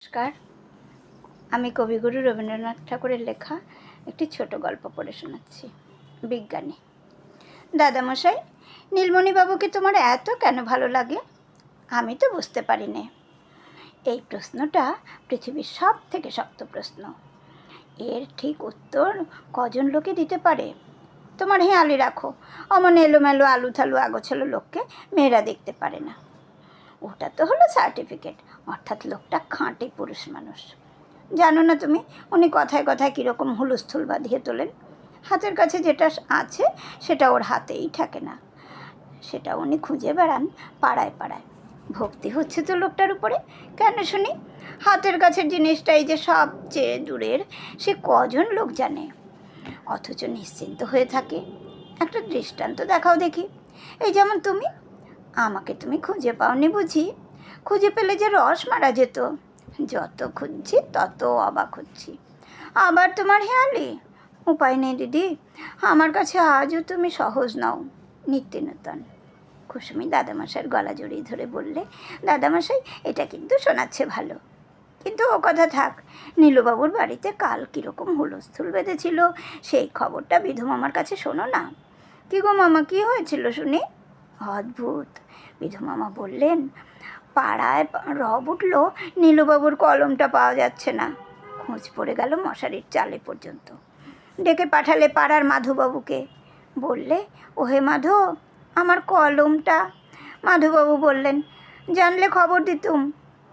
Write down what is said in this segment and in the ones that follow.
নমস্কার। আমি কবিগুরু রবীন্দ্রনাথ ঠাকুরের লেখা একটি ছোট গল্প পড়ে শোনাচ্ছি। বিজ্ঞানী। দাদামশাই, নীলমণিবাবুকে তোমার এত কেন ভালো লাগে? আমি তো বুঝতে পারি নে। এই প্রশ্নটা পৃথিবীর সব থেকে শক্ত প্রশ্ন। এর ঠিক উত্তর কজন লোকে দিতে পারে? তোমার হেঁয়ালি রাখো, অমন এলোমেলো আলুথালু আগোছালো লোককে মেয়েরা দেখতে পারে না। ওটা তো হলো সার্টিফিকেট, অর্থাৎ লোকটা খাঁটি পুরুষ মানুষ। জানো না তুমি, উনি কথায় কথায় কীরকম হুলস্থুল বাঁধিয়ে তোলেন। হাতের কাছে যেটা আছে সেটা ওর হাতেই থাকে না, সেটা উনি খুঁজে বেড়ান পাড়ায় পাড়ায়। ভক্তি হচ্ছে তো লোকটার উপরে। কেন শুনি? হাতের কাছের জিনিসটাই যে সবচেয়ে দূরের সে কজন লোক জানে, অথচ নিশ্চিন্ত হয়ে থাকে। একটা দৃষ্টান্ত দেখাও দেখি। এই যেমন তুমি, আমাকে তুমি খুঁজে পাওনি বুঝি? খুঁজে পেলে যে রস মারা যেত। যত খুঁজছি তত অবাক হচ্ছি। আবার তোমার হেয়ালি? উপায় নেই দিদি, আমার কাছে আজও তুমি সহজ নও, নিত্য নূতন। কুসুমি দাদামশাইয়ের গলা জড়িয়ে ধরে বললে, দাদামশাই, এটা কিন্তু শোনাচ্ছে ভালো, কিন্তু ও কথা থাক। নীলুবাবুর বাড়িতে কাল কীরকম হুলস্থুল বেঁধেছিল সেই খবরটা বিধু মামার কাছে শোনো না। কী গো মামা, কী হয়েছিল শুনি? অদ্ভুত। বিধু মামা বললেন, পাড়ায় রব উঠল, নীলুবাবুর কলমটা পাওয়া যাচ্ছে না। খোঁজ পড়ে গেল মশারির চালে পর্যন্ত। ডেকে পাঠালে পাড়ার মাধুবাবুকে। বললে, ওহে মাধু, আমার কলমটা। মাধুবাবু বললেন, জানলে খবর দিতুম।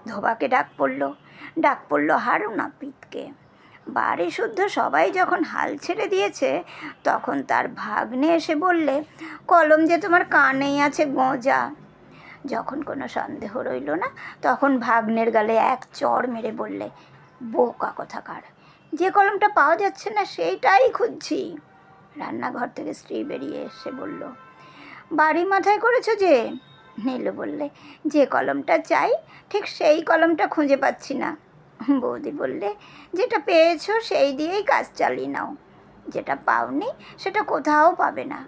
ধোবাকে ডাক পড়ল হারু নাপিতকে। বাড়ি শুদ্ধ সবাই যখন হাল ছেড়ে দিয়েছে, তখন তার ভাগ্নে এসে বললে, কলম যে তোমার কানেই আছে গোঁজা। যখন কোনো সন্দেহ রইল না, তখন ভাগ্নের গালে এক চড় মেরে বললে, বোকা কথাকার, যে কলমটা পাওয়া যাচ্ছে না সেইটাই খুঁজছি। রান্নাঘর থেকে স্ত্রী বেরিয়ে এসে বলল, বাড়ি মাথায় করেছো যে? নীলু বললে, যে কলমটা চাই ঠিক সেই কলমটা খুঁজে পাচ্ছি না। বৌদি বললে, যেটা পেয়েছো সেই দিয়েই কাজ চালিয়ে নাও, যেটা পাওনি সেটা কোথাও পাবে না।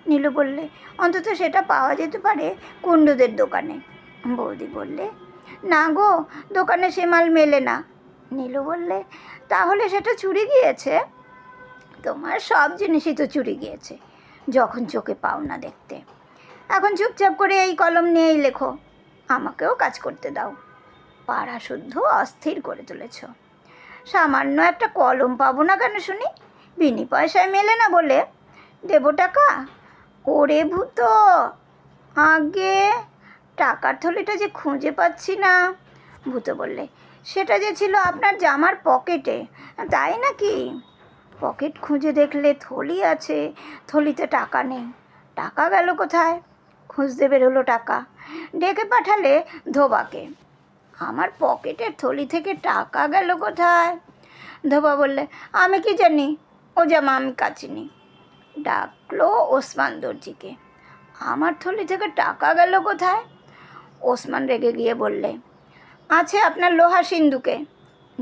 নীলু বললে, অন্তত সেটা পাওয়া যেতে পারে কুণ্ডুদের দোকানে। বৌদি বললে, না গো, দোকানে সে মাল মেলে না। নীলু বললে, তাহলে সেটা চুরি গিয়েছে? তোমার সব জিনিসই তো চুরি গিয়েছে, যখন চোখে পাও না দেখতে। এখন চুপচাপ করে এই কলম নিয়েই লেখো, আমাকেও কাজ করতে দাও। পাড়া শুদ্ধ অস্থির করে তুলেছ। সামান্য একটা কলম পাবো না কেন শুনি? বিনি পয়সায় মেলে না বলে দেবো টাকা? ওরে ভূত, আগে টাকার থলিটা যে খুঁজে পাচ্ছি না। ভূত বললে, সেটা যে ছিল আপনার জামার পকেটে, তাই নাকি? পকেট খুঁজে দেখলে থলি আছে, থলিতে টাকা নেই। টাকা গেল কোথায়? খুঁজতে বেরোলো টাকা। ডেকে পাঠালে ধোবাকে। আমার পকেটের থলি থেকে টাকা গেল কোথায়? ধোবা বললে, আমি কি জানি, ও জামা আমি কাচিনি। ডাকলো ওসমান দর্জিকে। আমার থলি থেকে টাকা গেল কোথায়? ওসমান রেগে গিয়ে বললে, আছে আপনার লোহা সিন্ধুকে।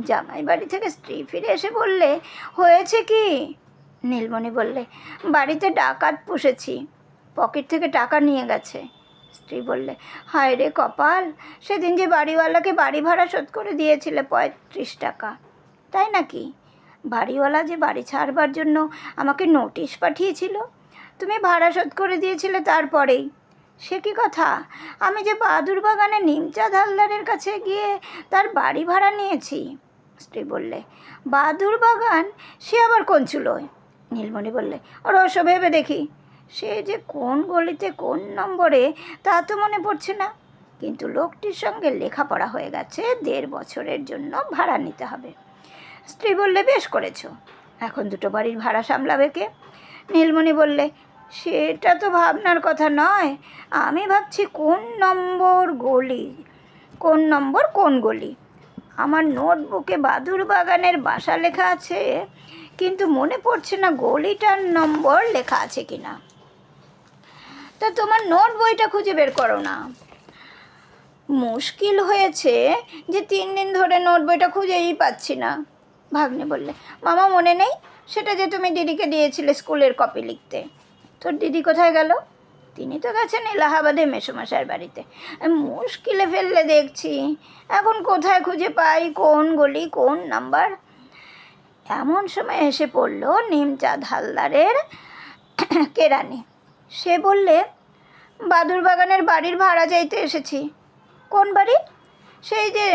জামাই বাড়ি থেকে স্ত্রী ফিরে এসে বললে, হয়েছে কি? নীলমণি বললে, বাড়িতে ডাকাত পুষেছি, পকেট থেকে টাকা নিয়ে গেছে। স্ত্রী বললে, হায় রে কপাল, সেদিন যে বাড়িওয়ালাকে বাড়ি ভাড়া শোধ করে দিয়েছিলে 35 টাকা, তাই নাকি? বাড়িওয়ালা যে বাড়ি ছাড়বার জন্য আমাকে নোটিশ পাঠিয়েছিল, তুমি ভাড়া শোধ করে দিয়েছিলে তারপরেই। সে কি কথা? আমি যে বাদুর বাগানে নিমচাঁদ হালদারের কাছে গিয়ে তার বাড়ি ভাড়া নিয়েছি। স্ত্রী বললে, বাদুর বাগান, সে আবার কোন চুলোয়? নীলমণি বললে, রহস্য ভেবে দেখি। সে যে কোন গলিতে কোন নম্বরে তা তো মনে পড়ছে না, কিন্তু লোকটির সঙ্গে লেখাপড়া হয়ে গেছে, 1.5 বছরের জন্য ভাড়া নিতে হবে। স্ত্রী বললে, বেশ করেছ, এখন দুটো বাড়ির ভাড়া সামলাবে কে? নীলমণি বললে, সেটা তো ভাবনার কথা নয়, আমি ভাবছি কোন নম্বর কোন গলি। আমার নোটবুকে বাদুর বাগানের বাসা লেখা আছে, কিন্তু মনে পড়ছে না গলিটার নম্বর লেখা আছে কিনা। তা তোমার নোট বইটা খুঁজে বের করো না। মুশকিল হয়েছে যে 3 দিন ধরে নোট বইটা খুঁজেই পাচ্ছি না। ভাগ্নে বললে, মামা মনে নেই, সেটা যে তুমি দিদিকে দিয়েছিলে স্কুলের কপি লিখতে। তোর দিদি কোথায় গেল? তিনি তো গেছেন এলাহাবাদে মেসোমশাইয়ের বাড়িতে। মুশকিলে ফেললে দেখছি, এখন কোথায় খুঁজে পাই, কোন গলি, কোন নাম্বার। এমন সময় এসে পড়ল নিমচাঁদ হালদারের কেরানি। সে বললে, বাদুর বাগানের বাড়ির ভাড়া চাইতে এসেছি। কোন বাড়ি? সেই যে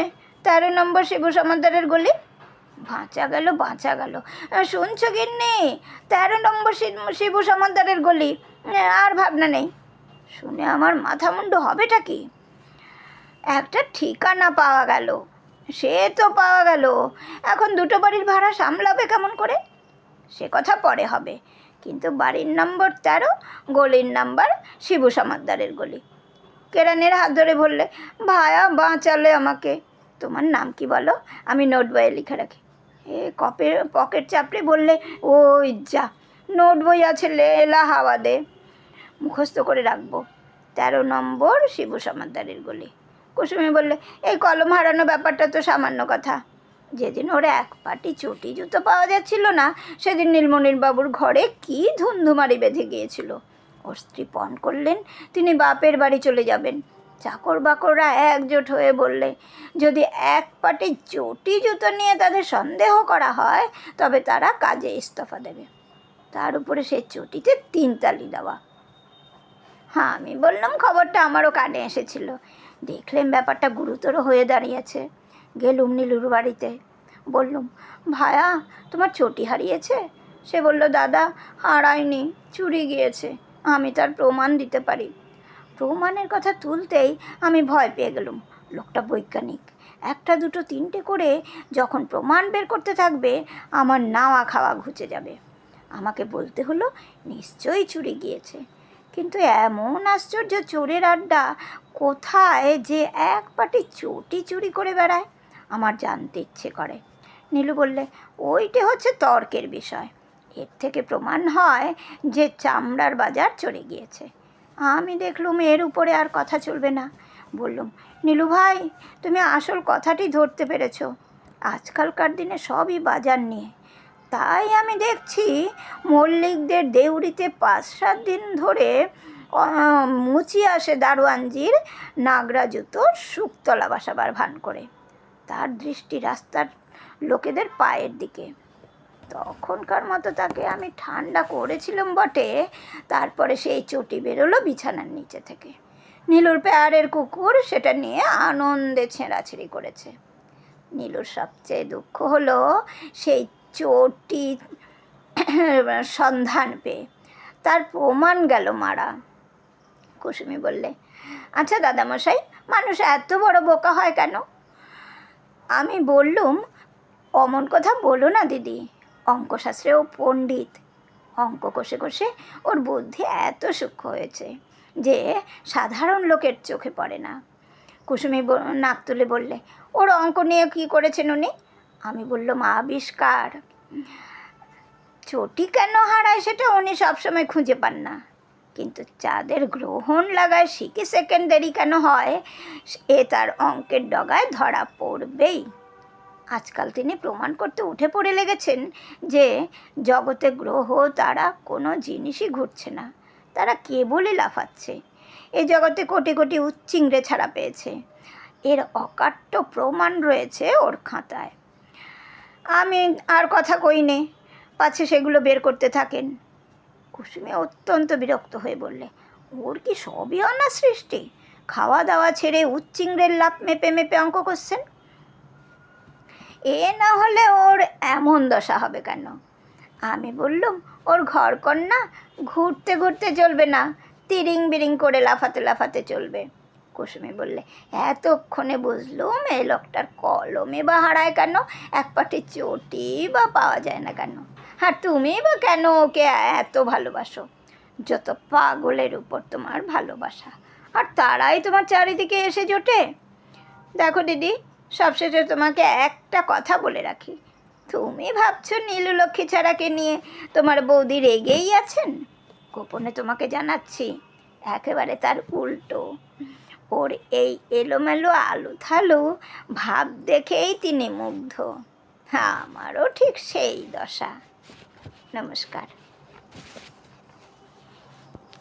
13 নম্বর শিবু সমাদ্দারের গলি। বাঁচা গেল, বাঁচা গেল। শুনছো গিন্নি, 13 নম্বর শিবু সমাদ্দারের গলি, আর ভাবনা নেই। শুনে আমার মাথা মুন্ডু হবেটা কি? একটা ঠিকানা পাওয়া গেল। সে তো পাওয়া গেল, এখন দুটো বাড়ির ভাড়া সামলাবে কেমন করে? সে কথা পরে হবে, কিন্তু বাড়ির নম্বর 13, গলির নাম্বার শিবু সমাদ্দারের গলি। কেরানির হাত ধরে বললে, ভায়া বাঁচালে আমাকে। তোমার নাম কি বলো, আমি নোট বইয়ে লিখে রাখি। পকেট চাপড়ে বললে, ওই যা, নোট বই আছে এলাহাবাদে, মুখস্থ করে রাখবো, 13 নম্বর শিবু সমাদ্দারের গলি। কুসুমি বললে, এই কলম হারানো ব্যাপারটা তো সামান্য কথা। যেদিন ওর এক পাটি চটি জুতো পাওয়া যাচ্ছিল না, সেদিন নীলমণির বাবুর ঘরে কি ধুন্ধুমারি বেঁধে গিয়েছিল। ওর স্ত্রী পণ করলেন তিনি বাপের বাড়ি চলে যাবেন। চাকর বাকররা একজোট হয়ে বললে, যদি এক পাটি চটি জুতো নিয়ে তাদের সন্দেহ করা হয়, তবে তারা কাজে ইস্তফা দেবে। তার উপরে সেই চটিতে 3 তালি দেওয়া। হ্যাঁ, আমি বললাম খবরটা আমারও কানে এসেছিল। দেখলেন ব্যাপারটা গুরুতর হয়ে দাঁড়িয়েছে। গেলুম নীলুর বাড়িতে, বললুম, ভায়া তোমার চটি হারিয়েছে? সে বলল, দাদা হারায়নি, চুরি গিয়েছে, আমি তার প্রমাণ দিতে পারি। প্রমাণের কথা তুলতেই আমি ভয় পেয়ে গেলুম। লোকটা বৈজ্ঞানিক, 1, 2, 3টে করে যখন প্রমাণ বের করতে থাকবে, আমার নাওয়া খাওয়া ঘুচে যাবে। আমাকে বলতে হলো, নিশ্চয়ই চুরি গিয়েছে। কিন্তু এমন আশ্চর্য চোরের আড্ডা কোথায় যে এক পাটি চটি চুরি করে বেড়ায়, আমার জানতে ইচ্ছে করে। নীলু বললে, ওইটা হচ্ছে তর্কের বিষয়। এর থেকে প্রমাণ হয় যে চামড়ার বাজার চড়ে গিয়েছে। আমি দেখলুম এর উপরে আর কথা চলবে না। বললুম, নীলু ভাই, তুমি আসল কথাটি ধরতে পেরেছ। আজকালকার দিনে সবই বাজার নিয়ে। তাই আমি দেখছি মল্লিকদের দেউড়িতে 5-7 দিন ধরে মুচি আসে দারোয়ানজির নাগরা জুতোর শুকতলা বাসাবার ভান করে। তার দৃষ্টি রাস্তার লোকেদের পায়ের দিকে। তখনকার মতো তাকে আমি ঠান্ডা করেছিলাম বটে, তারপরে সেই চটি বেরোলো বিছানার নিচে থেকে। নীলুর পেয়ারের কুকুর সেটা নিয়ে আনন্দে ছেঁড়াছেড়ি করেছে। নীলুর সবচেয়ে দুঃখ হলো সেই চটি সন্ধান পেয়ে তার প্রমাণ গেল মারা। কুসুমি বললে, আচ্ছা দাদামশাই, মানুষ এত বড় বোকা হয় কেন? আমি বললুম, অমন কথা বলো না দিদি, অঙ্কশাস্ত্রেও পণ্ডিত। অঙ্ক কষে কষে ওর বুদ্ধি এত সূক্ষ্ম হয়েছে যে সাধারণ লোকের চোখে পড়ে না। কুসুমি নাক তুলে বললে, ওর অঙ্ক নিয়ে কী করেছেন উনি? আমি বললাম, আবিষ্কার। চটি কেন হারায় সেটা উনি সবসময় খুঁজে পান না, কিন্তু চাঁদের গ্রহণ লাগায় সিকি সেকেন্ড দেরি কেন হয়, এ তার অঙ্কের ডগায় ধরা পড়বেই। আজকাল তিনি প্রমাণ করতে উঠে পড়ে লেগেছেন যে জগতে গ্রহ তারা কোনো জিনিসই ঘুরছে না, তারা কেবলই লাফাচ্ছে। এ জগতে কোটি কোটি উচ্চিংড়ে ছাড়া পেয়েছে, এর অকাট্য প্রমাণ রয়েছে ওর খাতায়। আমি আর কথা কই নে, পাছে সেগুলো বের করতে থাকেন। কুসুমি অত্যন্ত বিরক্ত হয়ে বললে, ওর কি সবই অনার সৃষ্টি? খাওয়া দাওয়া ছেড়ে উচ্চিংড়ের লাভ মেপে মেপে অঙ্ক করছেন। এ না হলে ওর এমন দশা হবে কেন? আমি বললুম, ওর ঘরকন্না ঘুরতে ঘুরতে চলবে না, তিরিং বিরিং করে লাফাতে লাফাতে চলবে। কুসুমি বললে, এতক্ষণে বুঝলুম এই লোকটার কলমে বা হারায় কেন, এক পাটি চটি বা পাওয়া যায় না কেন। আর তুমি বা কেন ওকে এত ভালোবাসো? যত পাগলের উপর তোমার ভালোবাসা, আর তারাই তোমার চারিদিকে এসে জোটে। দেখো দিদি, সবশেষে তোমাকে একটা কথা বলে রাখি, তুমি ভাবছো নীলু লক্ষ্মী ছাড়াকে নিয়ে তোমার বৌদি রেগেই আছেন। গোপনে তোমাকে জানাচ্ছি, একেবারে তার উল্টো। ওর এই এলোমেলো আলু থালু ভাব দেখেই তিনি মুগ্ধ। আমারও ঠিক সেই দশা। নমস্কার।